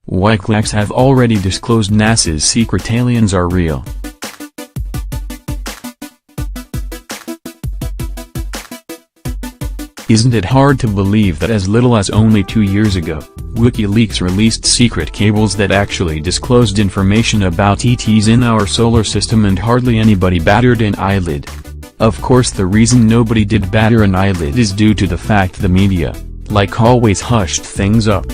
Wikileaks have already disclosed NASA's secret aliens are real. Isn't it hard to believe that as little as only 2 years ago, Wikileaks released secret cables that actually disclosed information about ETs in our solar system and hardly anybody batted an eyelid? Of course, the reason nobody did batter an eyelid is due to the fact the media, like always, hushed things up.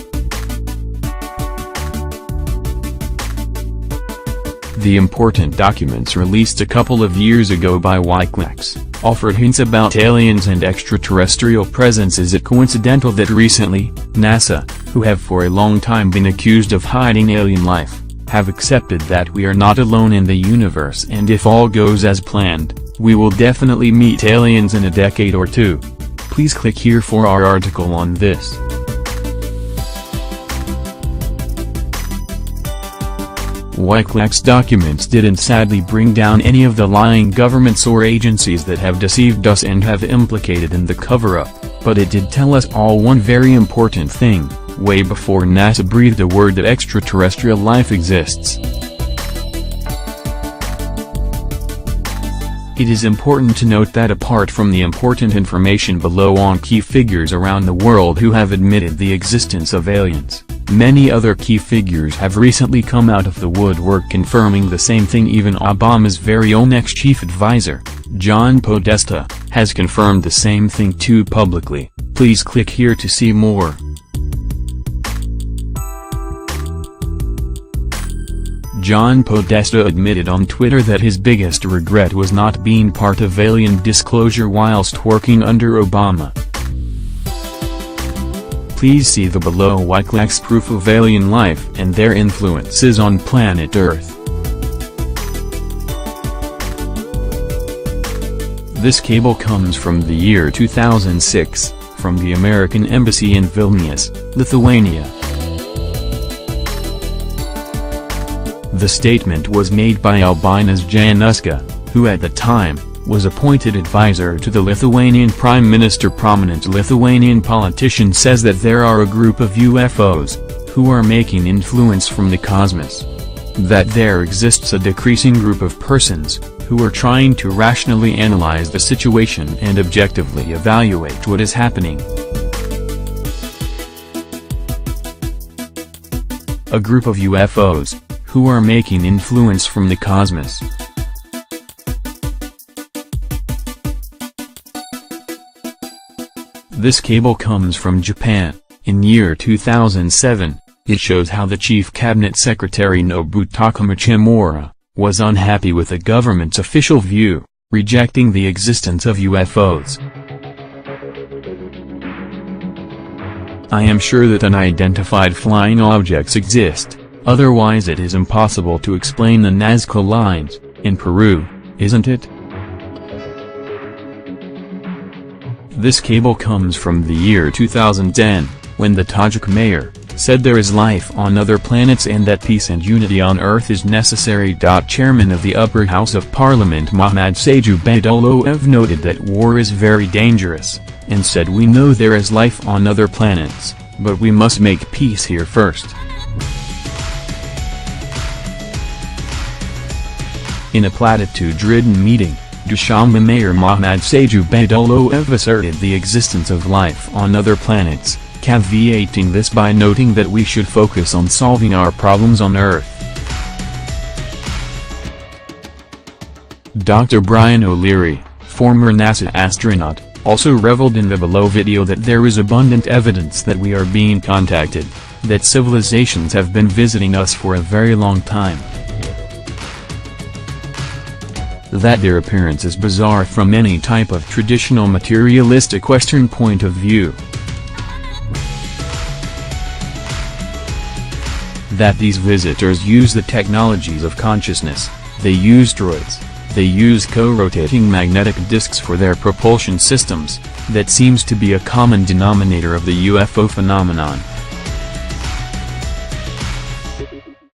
The important documents released a couple of years ago by Wikileaks offered hints about aliens and extraterrestrial presence. Is it coincidental that recently, NASA, who have for a long time been accused of hiding alien life, have accepted that we are not alone in the universe, and if all goes as planned, we will definitely meet aliens in a decade or two? Please click here for our article on this. Wikileaks documents didn't sadly bring down any of the lying governments or agencies that have deceived us and have implicated in the cover-up, but it did tell us all one very important thing, way before NASA breathed a word that extraterrestrial life exists. It is important to note that apart from the important information below on key figures around the world who have admitted the existence of aliens, many other key figures have recently come out of the woodwork confirming the same thing. Even Obama's very own ex-chief advisor, John Podesta, has confirmed the same thing too publicly. Please click here to see more. John Podesta admitted on Twitter that his biggest regret was not being part of alien disclosure whilst working under Obama. Please see the below Wikileaks proof of alien life and their influences on planet Earth. This cable comes from the year 2006, from the American Embassy in Vilnius, Lithuania. The statement was made by Albinas Januska, who at the time, was appointed advisor to the Lithuanian Prime Minister. Prominent Lithuanian politician says that there are a group of UFOs, who are making influence from the cosmos. That there exists a decreasing group of persons, who are trying to rationally analyze the situation and objectively evaluate what is happening. A group of UFOs, who are making influence from the cosmos. This cable comes from Japan. In year 2007, it shows how the Chief Cabinet Secretary Nobutaka Machimura was unhappy with the government's official view, rejecting the existence of UFOs. I am sure that unidentified flying objects exist, otherwise it is impossible to explain the Nazca lines, in Peru, isn't it? This cable comes from the year 2010, when the Tajik mayor said there is life on other planets and that peace and unity on Earth is necessary. Chairman of the Upper House of Parliament Mohammad Saju Badoloev noted that war is very dangerous, and said we know there is life on other planets, but we must make peace here first. In a platitude-ridden meeting, Dushanbe Mayor Mohammad Saju Badoloev asserted the existence of life on other planets, caveating this by noting that we should focus on solving our problems on Earth. Dr. Brian O'Leary, former NASA astronaut, also reveled in the below video that there is abundant evidence that we are being contacted, that civilizations have been visiting us for a very long time. That their appearance is bizarre from any type of traditional materialistic Western point of view. That these visitors use the technologies of consciousness, they use droids, they use co-rotating magnetic disks for their propulsion systems. That seems to be a common denominator of the UFO phenomenon.